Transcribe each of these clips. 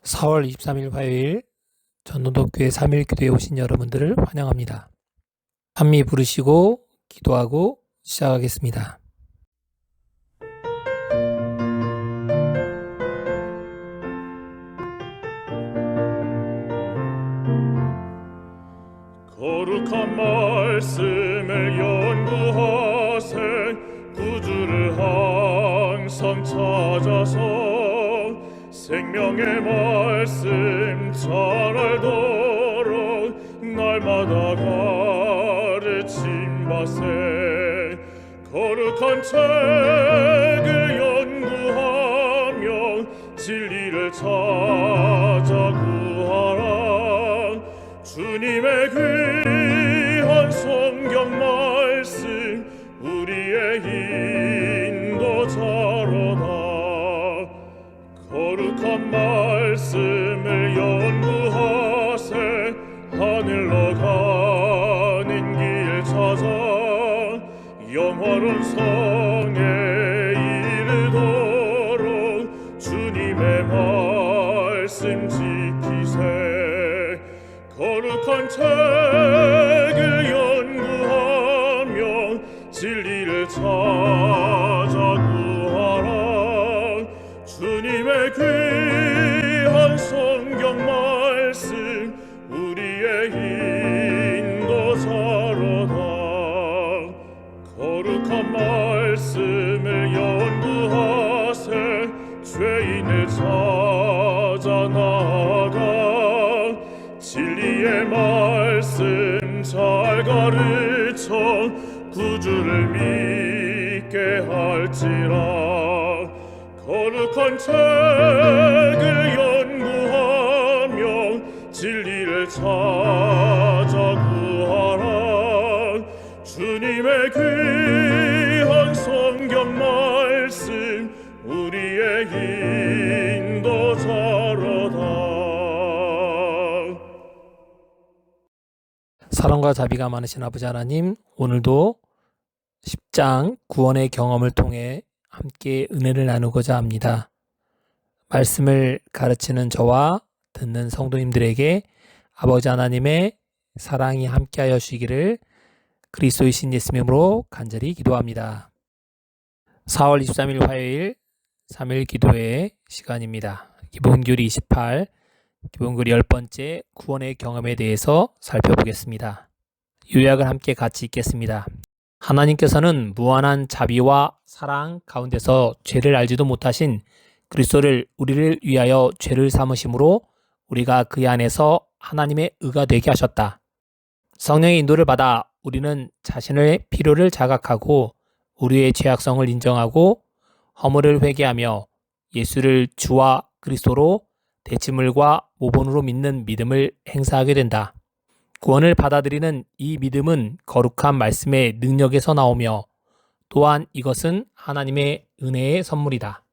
4월 23일 화요일 전노독교회 3일 기도에 오신 여러분들을 환영합니다. 한미 부르시고 기도하고 시작하겠습니다. 거룩한 말씀을 연구하세 구주를 항상 찾아서 생명의 말씀 잘 알도록 날마다 가르침받세 거룩한 책을 연구하며 진리를 찾아 구하라 주님의 귀한 성경 말씀 우리의 인도자로다 거룩한 말씀을 연구하세 하늘로 가는 길 찾아 영화로운 성에 이르도록 주님의 말씀 지키세 거룩한 책을 연구하며 진리를 찾아 구하라 주님의 귀한 성경 말씀 우리의 인도자로다 거룩한 말씀을 연구하세 죄인을 찾아 나아가 진리의 말씀 잘 가르쳐 구주를 믿게 할지라 거룩한 책을 연구하며 진리를 찾아 구하라 주님의 귀한 성경 말씀 우리의 인도자로다 사랑과 자비가 많으신 아버지 하나님, 오늘도 10장 구원의 경험을 통해 함께 은혜를 나누고자 합니다. 말씀을 가르치는 저와 듣는 성도님들에게 아버지 하나님의 사랑이 함께하여 주시기를 그리스도의 신 예수님으로 간절히 기도합니다. 4월 23일 화요일 3일 기도의 시간입니다. 기본교리 28, 기본교리 10번째 구원의 경험에 대해서 살펴보겠습니다. 요약을 함께 같이 읽겠습니다. 하나님께서는 무한한 자비와 사랑 가운데서 죄를 알지도 못하신 그리스도를 우리를 위하여 죄를 삼으심으로 우리가 그 안에서 하나님의 의가 되게 하셨다. 성령의 인도를 받아 우리는 자신의 필요를 자각하고 우리의 죄악성을 인정하고 허물을 회개하며 예수를 주와 그리스도로 대치물과 모본으로 믿는 믿음을 행사하게 된다. 구원을 받아들이는 이 믿음은 거룩한 말씀의 능력에서 나오며 또한 이것은 하나님의 은혜의 선물이다.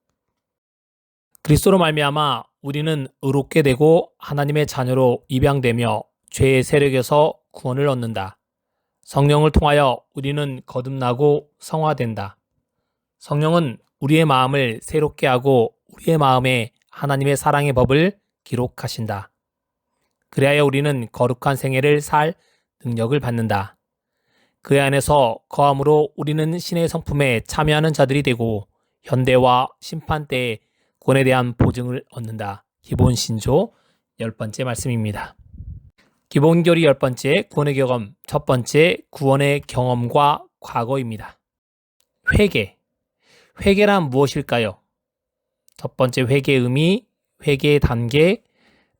그리스도로 말미암아 우리는 의롭게 되고 하나님의 자녀로 입양되며 죄의 세력에서 구원을 얻는다. 성령을 통하여 우리는 거듭나고 성화된다. 성령은 우리의 마음을 새롭게 하고 우리의 마음에 하나님의 사랑의 법을 기록하신다. 그리하여 우리는 거룩한 생애를 살 능력을 받는다. 그 안에서 거함으로 우리는 신의 성품에 참여하는 자들이 되고 현대와 심판 때의 구원에 대한 보증을 얻는다. 기본 신조 10번째 말씀입니다. 기본교리 10번째 구원의 경험 첫 번째 구원의 경험과 과거입니다. 회개. 회개란 무엇일까요? 첫 번째 회개의 의미, 회개의 단계,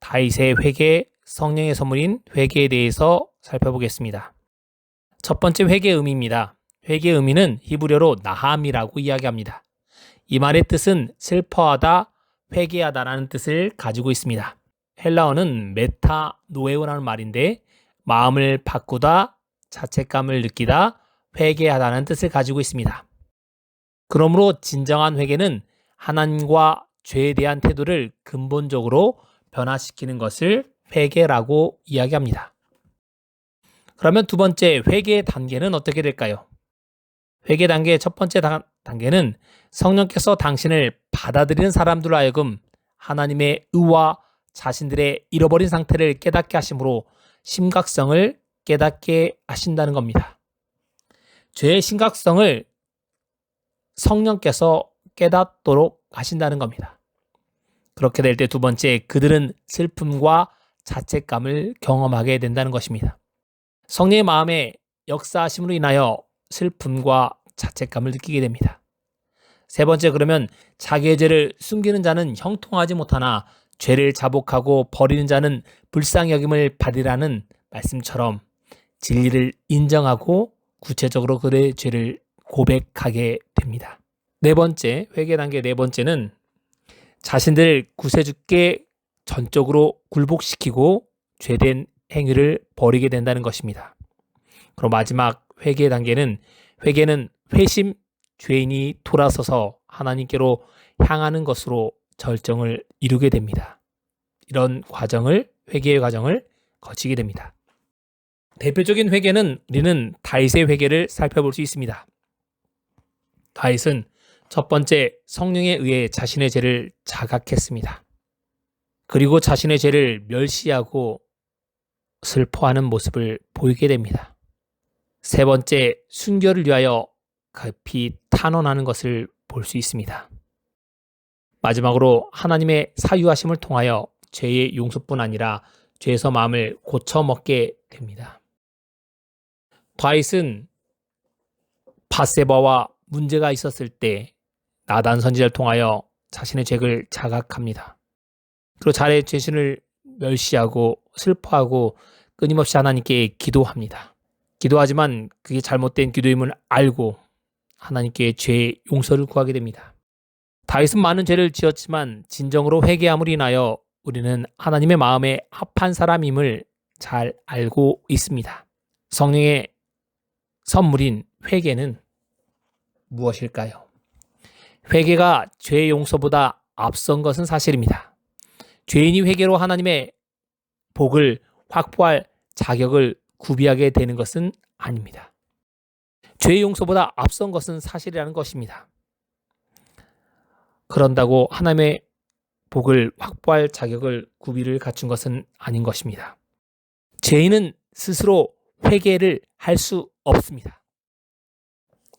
다윗의 회개, 성령의 선물인 회개에 대해서 살펴보겠습니다. 첫 번째 회개의 의미입니다. 회개의 의미는 히브리어로 나함이라고 이야기합니다. 이 말의 뜻은 슬퍼하다, 회개하다라는 뜻을 가지고 있습니다. 헬라어는 메타노에오라는 말인데 마음을 바꾸다, 자책감을 느끼다, 회개하다는 뜻을 가지고 있습니다. 그러므로 진정한 회개는 하나님과 죄에 대한 태도를 근본적으로 변화시키는 것을 회개라고 이야기합니다. 그러면 두 번째 회개의 단계는 어떻게 될까요? 회개 단계의 첫 번째 단계는 성령께서 당신을 받아들이는 사람들로 하여금 하나님의 의와 자신들의 잃어버린 상태를 깨닫게 하심으로 심각성을 깨닫게 하신다는 겁니다. 죄의 심각성을 성령께서 깨닫도록 하신다는 겁니다. 그렇게 될 때 두 번째, 그들은 슬픔과 자책감을 경험하게 된다는 것입니다. 성령의 마음에 역사하심으로 인하여 슬픔과 자책감을 느끼게 됩니다. 세 번째, 그러면 자기의 죄를 숨기는 자는 형통하지 못하나 죄를 자복하고 버리는 자는 불쌍히 여김을 받으라는 말씀처럼 진리를 인정하고 구체적으로 그의 죄를 고백하게 됩니다. 네 번째, 회개 단계 네 번째는 자신들을 구세주께 전적으로 굴복시키고 죄된 행위를 버리게 된다는 것입니다. 그럼 마지막 회개 단계는, 회개는 회심, 죄인이 돌아서서 하나님께로 향하는 것으로 절정을 이루게 됩니다. 이런 과정을, 회개의 과정을 거치게 됩니다. 대표적인 회개는 우리는 다윗의 회개를 살펴볼 수 있습니다. 다윗은 첫 번째, 성령에 의해 자신의 죄를 자각했습니다. 그리고 자신의 죄를 멸시하고 슬퍼하는 모습을 보이게 됩니다. 세 번째, 순교를 위하여 급히 탄원하는 것을 볼 수 있습니다. 마지막으로 하나님의 사유하심을 통하여 죄의 용서뿐 아니라 죄에서 마음을 고쳐먹게 됩니다. 다윗은 밧세바와 문제가 있었을 때 나단 선지자를 통하여 자신의 죄를 자각합니다. 그리고 자신의 죄신을 멸시하고 슬퍼하고 끊임없이 하나님께 기도합니다. 기도하지만 그게 잘못된 기도임을 알고 하나님께 죄의 용서를 구하게 됩니다. 다윗은 많은 죄를 지었지만 진정으로 회개함으로 인하여 우리는 하나님의 마음에 합한 사람임을 잘 알고 있습니다. 성령의 선물인 회개는 무엇일까요? 회개가 죄의 용서보다 앞선 것은 사실입니다. 죄인이 회개로 하나님의 복을 확보할 자격을 구비하게 되는 것은 아닙니다. 죄의 용서보다 앞선 것은 사실이라는 것입니다. 그런다고 하나님의 복을 확보할 자격을 구비를 갖춘 것은 아닌 것입니다. 죄인은 스스로 회개를 할 수 없습니다.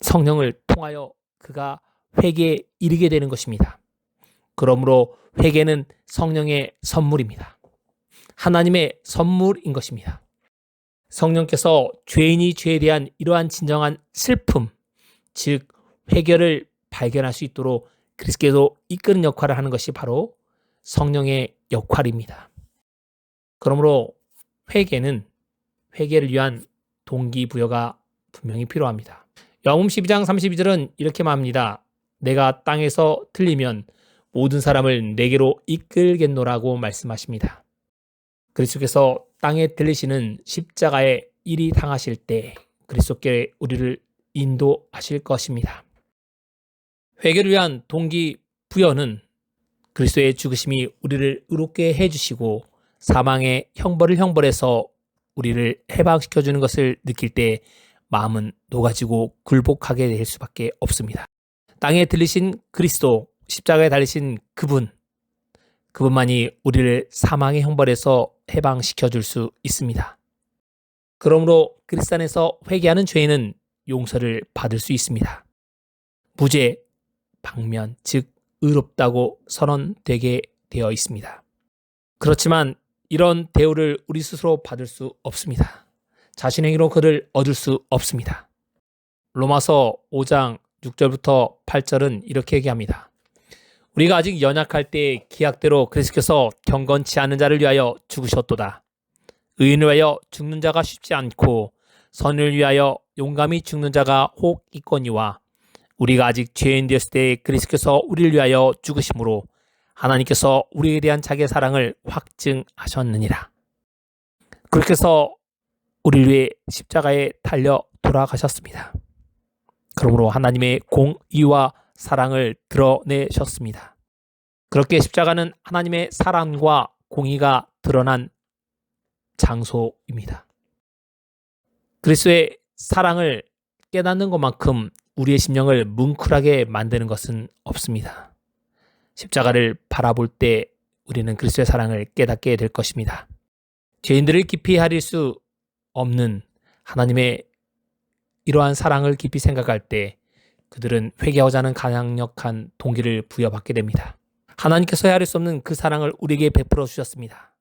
성령을 통하여 그가 회개에 이르게 되는 것입니다. 그러므로 회개는 성령의 선물입니다. 하나님의 선물인 것입니다. 성령께서 죄인이 죄에 대한 이러한 진정한 슬픔, 즉 회개를 발견할 수 있도록 그리스도께서 이끄는 역할을 하는 것이 바로 성령의 역할입니다. 그러므로 회개를 위한 동기부여가 분명히 필요합니다. 요한복음 12장 32절은 이렇게 말합니다. 내가 땅에서 틀리면 모든 사람을 내게로 이끌겠노라고 말씀하십니다. 그리스도께서 땅에 들리시는 십자가의 일이 당하실 때 그리스도께 우리를 인도하실 것입니다. 회개를 위한 동기부여는 그리스도의 죽으심이 우리를 의롭게 해주시고 사망의 형벌에서 우리를 해방시켜주는 것을 느낄 때 마음은 녹아지고 굴복하게 될 수밖에 없습니다. 땅에 들리신 그리스도, 십자가에 달리신 그분만이 우리를 사망의 형벌에서 해방시켜줄 수 있습니다. 그러므로 그리스도 안에서 회개하는 죄인은 용서를 받을 수 있습니다. 무죄, 방면, 즉 의롭다고 선언되게 되어 있습니다. 그렇지만 이런 대우를 우리 스스로 받을 수 없습니다. 자신의 힘으로 그를 얻을 수 없습니다. 로마서 5장 6절부터 8절은 이렇게 얘기합니다. 우리가 아직 연약할 때 기약대로 그리스도께서 경건치 않은 자를 위하여 죽으셨도다. 의인을 위하여 죽는 자가 쉽지 않고 선을 위하여 용감히 죽는 자가 혹 있거니와 우리가 아직 죄인 되었을 때 그리스도께서 우리를 위하여 죽으심으로 하나님께서 우리에 대한 자기의 사랑을 확증하셨느니라. 그렇게 해서 우리를 위해 십자가에 달려 돌아가셨습니다. 그러므로 하나님의 공의와 사랑을 드러내셨습니다. 그렇게 십자가는 하나님의 사랑과 공의가 드러난 장소입니다. 그리스도의 사랑을 깨닫는 것만큼 우리의 심령을 뭉클하게 만드는 것은 없습니다. 십자가를 바라볼 때 우리는 그리스도의 사랑을 깨닫게 될 것입니다. 죄인들을 깊이 헤아릴 수 없는 하나님의 이러한 사랑을 깊이 생각할 때 그들은 회개하고자 하는 강력한 동기를 부여받게 됩니다. 하나님께서 헤아릴 수 없는 그 사랑을 우리에게 베풀어 주셨습니다.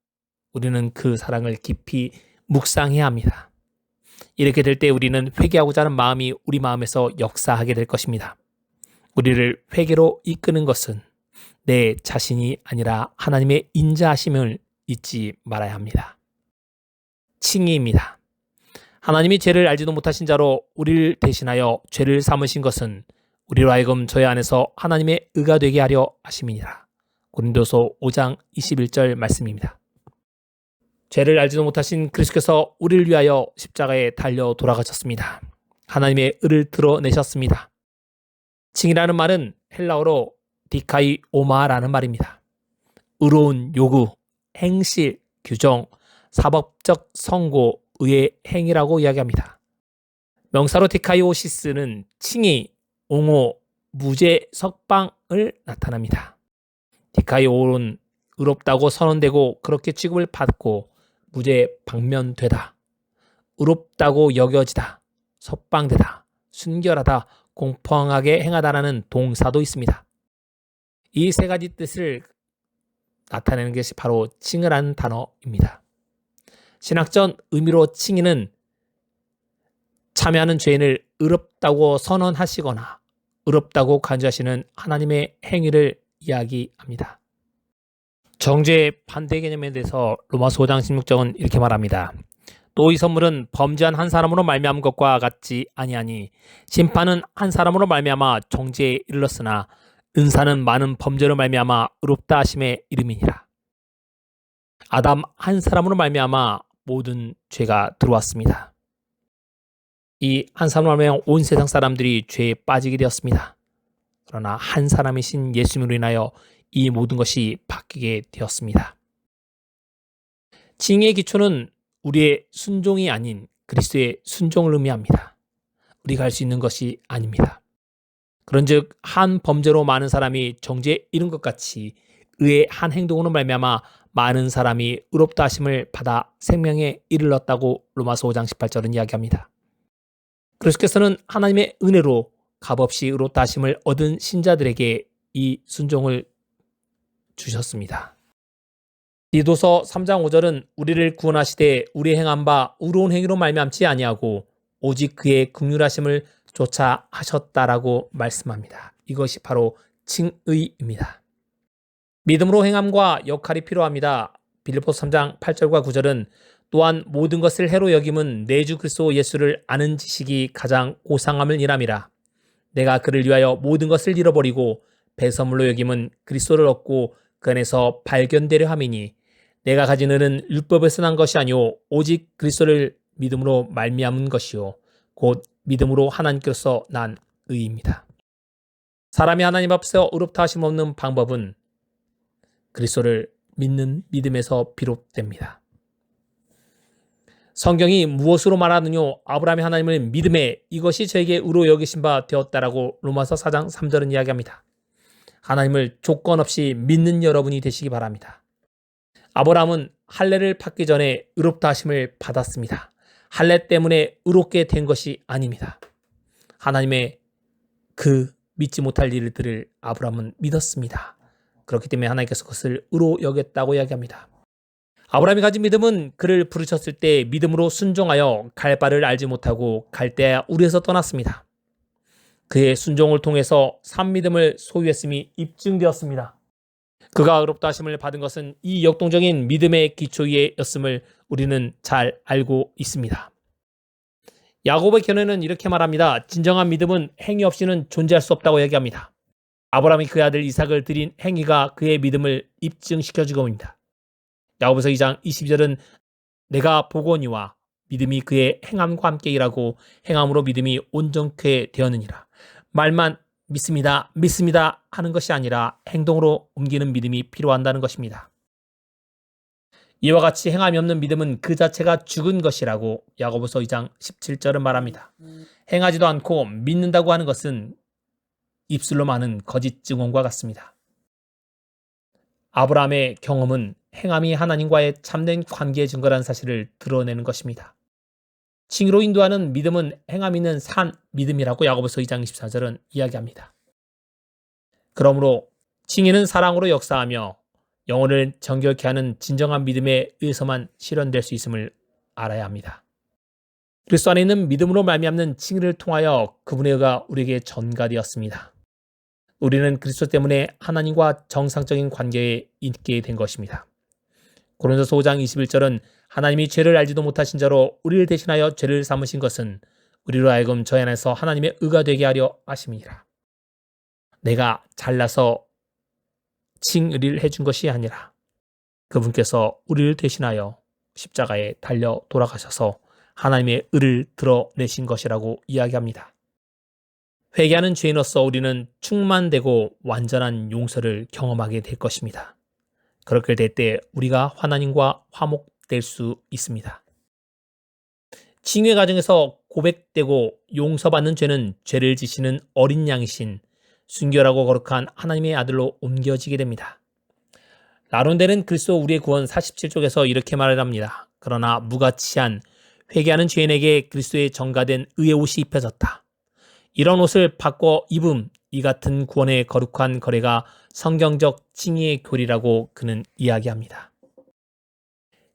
우리는 그 사랑을 깊이 묵상해야 합니다. 이렇게 될 때 우리는 회개하고자 하는 마음이 우리 마음에서 역사하게 될 것입니다. 우리를 회개로 이끄는 것은 내 자신이 아니라 하나님의 인자하심을 잊지 말아야 합니다. 칭의입니다. 하나님이 죄를 알지도 못하신 자로 우리를 대신하여 죄를 삼으신 것은 우리로 하여금 저희 안에서 하나님의 의가 되게 하려 하심이니라. 고린도서 5장 21절 말씀입니다. 죄를 알지도 못하신 그리스도께서 우리를 위하여 십자가에 달려 돌아가셨습니다. 하나님의 의를 드러내셨습니다. 칭이라는 말은 헬라어로 디카이 오마라는 말입니다. 의로운 요구, 행실, 규정, 사법적 선고, 의의 행위라고 이야기합니다. 명사로 디카이오시스는 칭의, 옹호, 무죄, 석방을 나타납니다. 디카이오는 의롭다고 선언되고 그렇게 취급을 받고 무죄 방면되다, 의롭다고 여겨지다, 석방되다, 순결하다, 공평하게 행하다라는 동사도 있습니다. 이 세 가지 뜻을 나타내는 것이 바로 칭의라는 단어입니다. 신학적 의미로 칭의는 참여하는 죄인을 의롭다고 선언하시거나 의롭다고 간주하시는 하나님의 행위를 이야기합니다. 정죄의 반대 개념에 대해서 로마서 5장 16절은 이렇게 말합니다. 또 이 선물은 범죄한 한 사람으로 말미암은 것과 같지 아니하니 심판은 한 사람으로 말미암아 정죄에 이르렀으나 은사는 많은 범죄로 말미암아 의롭다 하심의 이름이니라. 아담 한 사람으로 말미암아 모든 죄가 들어왔습니다. 이 한 사람으로 말미암아 온 세상 사람들이 죄에 빠지게 되었습니다. 그러나 한 사람이신 예수님으로 인하여 이 모든 것이 바뀌게 되었습니다. 칭의의 기초는 우리의 순종이 아닌 그리스도의 순종을 의미합니다. 우리가 할 수 있는 것이 아닙니다. 그런즉 한 범죄로 많은 사람이 정죄에 이른 것 같이 의의 한 행동으로 말미암아 많은 사람이 의롭다 하심을 받아 생명에 이르렀다고 로마서 5장 18절은 이야기합니다. 그리스도께서는 하나님의 은혜로 값없이 의롭다 하심을 얻은 신자들에게 이 순종을 주셨습니다. 디도서 3장 5절은 우리를 구원하시되 우리 행한 바 의로운 행위로 말미암지 아니하고 오직 그의 긍휼하심을 조차 하셨다라고 말씀합니다. 이것이 바로 칭의입니다. 믿음으로 행함과 역할이 필요합니다. 빌립보서 3장 8절과 9절은 또한 모든 것을 해로 여김은 내 주 그리스도 예수를 아는 지식이 가장 고상함을 이람이라. 내가 그를 위하여 모든 것을 잃어버리고 배설물로 여김은 그리스도를 얻고 그 안에서 발견되려 함이니 내가 가진 의는 율법에서 난 것이 아니오 오직 그리스도를 믿음으로 말미암은 것이요 곧 믿음으로 하나님께로서 난 의입니다. 사람이 하나님 앞에서 의롭다 하심 없는 방법은 그리스도를 믿는 믿음에서 비롯됩니다. 성경이 무엇으로 말하느뇨? 아브라함이 하나님을 믿음에 이것이 저에게 의로 여기신 바 되었다라고 로마서 4장 3절은 이야기합니다. 하나님을 조건 없이 믿는 여러분이 되시기 바랍니다. 아브라함은 할례를 받기 전에 의롭다 하심을 받았습니다. 할례 때문에 의롭게 된 것이 아닙니다. 하나님의 그 믿지 못할 일들을 아브라함은 믿었습니다. 그렇기 때문에 하나님께서 그것을 의로 여겼다고 이야기합니다. 아브라함이 가진 믿음은 그를 부르셨을 때 믿음으로 순종하여 갈 바를 알지 못하고 갈대아 우리에서 떠났습니다. 그의 순종을 통해서 산 믿음을 소유했음이 입증되었습니다. 그가 의롭다 하심을 받은 것은 이 역동적인 믿음의 기초 위에였음을 우리는 잘 알고 있습니다. 야곱의 견해는 이렇게 말합니다. 진정한 믿음은 행위 없이는 존재할 수 없다고 얘기합니다. 아브라함이 그의 아들 이삭을 드린 행위가 그의 믿음을 입증시켜주고 옵니다. 야고보서 2장 22절은 내가 보거니와 믿음이 그의 행함과 함께 일하고 행함으로 믿음이 온전케 되었느니라. 말만 믿습니다, 믿습니다 하는 것이 아니라 행동으로 옮기는 믿음이 필요한다는 것입니다. 이와 같이 행함이 없는 믿음은 그 자체가 죽은 것이라고 야고보서 2장 17절은 말합니다. 행하지도 않고 믿는다고 하는 것은 입술로 많은 거짓 증언과 같습니다. 아브라함의 경험은 행함이 하나님과의 참된 관계의 증거라는 사실을 드러내는 것입니다. 칭의로 인도하는 믿음은 행함 있는 산 믿음이라고 야고보서 2장 24절은 이야기합니다. 그러므로 칭의는 사랑으로 역사하며 영혼을 정결케 하는 진정한 믿음에 의해서만 실현될 수 있음을 알아야 합니다. 그리스도 안에 있는 믿음으로 말미암는 칭의를 통하여 그분의 의가 우리에게 전가되었습니다. 우리는 그리스도 때문에 하나님과 정상적인 관계에 있게 된 것입니다. 고린도서 5장 21절은 하나님이 죄를 알지도 못하신 자로 우리를 대신하여 죄를 삼으신 것은 우리로 하여금 저희 안에서 하나님의 의가 되게 하려 하심이니라. 내가 잘나서 칭의를 해준 것이 아니라 그분께서 우리를 대신하여 십자가에 달려 돌아가셔서 하나님의 의를 드러내신 것이라고 이야기합니다. 회개하는 죄인으로서 우리는 충만되고 완전한 용서를 경험하게 될 것입니다. 그렇게 될 때 우리가 하나님과 화목될 수 있습니다. 칭의 과정에서 고백되고 용서받는 죄는 죄를 지시는 어린 양이신 순결하고 거룩한 하나님의 아들로 옮겨지게 됩니다. 라론델은 그리스도 우리의 구원 47쪽에서 이렇게 말을 합니다. 그러나 무가치한 회개하는 죄인에게 그리스도의 정가된 의의 옷이 입혀졌다. 이런 옷을 바꿔 입음, 이 같은 구원의 거룩한 거래가 성경적 칭의의 교리라고 그는 이야기합니다.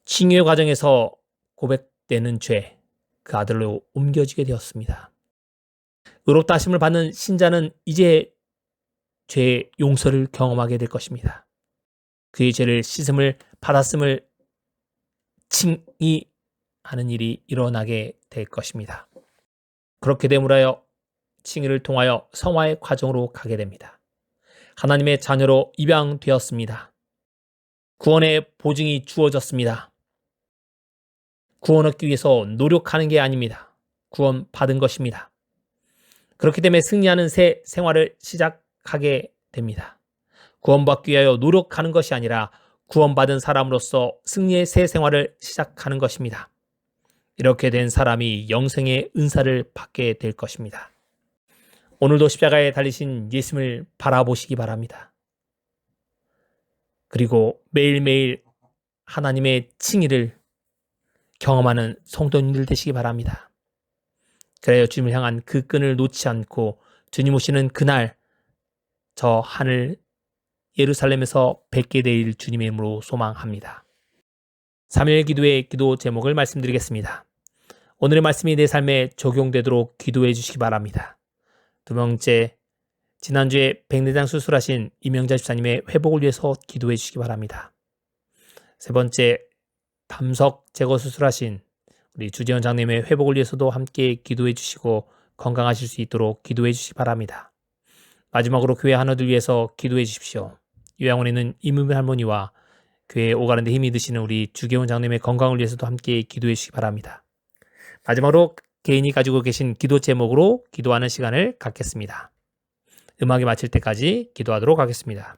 칭의의 과정에서 고백되는 죄, 그 아들로 옮겨지게 되었습니다. 의롭다 하심을 받는 신자는 이제 죄의 용서를 경험하게 될 것입니다. 그의 죄를 씻음을 받았음을 칭의하는 일이 일어나게 될 것입니다. 그렇게 되므로 칭의를 통하여 성화의 과정으로 가게 됩니다. 하나님의 자녀로 입양되었습니다. 구원의 보증이 주어졌습니다. 구원 얻기 위해서 노력하는 게 아닙니다. 구원 받은 것입니다. 그렇기 때문에 승리하는 새 생활을 시작하게 됩니다. 구원받기 위하여 노력하는 것이 아니라 구원받은 사람으로서 승리의 새 생활을 시작하는 것입니다. 이렇게 된 사람이 영생의 은사를 받게 될 것입니다. 오늘도 십자가에 달리신 예수님을 바라보시기 바랍니다. 그리고 매일매일 하나님의 칭의를 경험하는 성도님들 되시기 바랍니다. 그래야 주님을 향한 그 끈을 놓지 않고 주님 오시는 그날 저 하늘 예루살렘에서 뵙게 될 주님의 이름으로 소망합니다. 3일 기도의 기도 제목을 말씀드리겠습니다. 오늘의 말씀이 내 삶에 적용되도록 기도해 주시기 바랍니다. 두 번째, 지난주에 백내장 수술하신 이명자 집사님의 회복을 위해서 기도해 주시기 바랍니다. 세 번째, 담석 제거 수술하신 우리 주재원 장님의 회복을 위해서도 함께 기도해 주시고 건강하실 수 있도록 기도해 주시기 바랍니다. 마지막으로 교회 하나들 위해서 기도해 주십시오. 요양원에 있는 이문배 할머니와 교회에 오가는 데 힘이 드시는 우리 주재원 장님의 건강을 위해서도 함께 기도해 주시기 바랍니다. 마지막으로 개인이 가지고 계신 기도 제목으로 기도하는 시간을 갖겠습니다. 음악이 마칠 때까지 기도하도록 하겠습니다.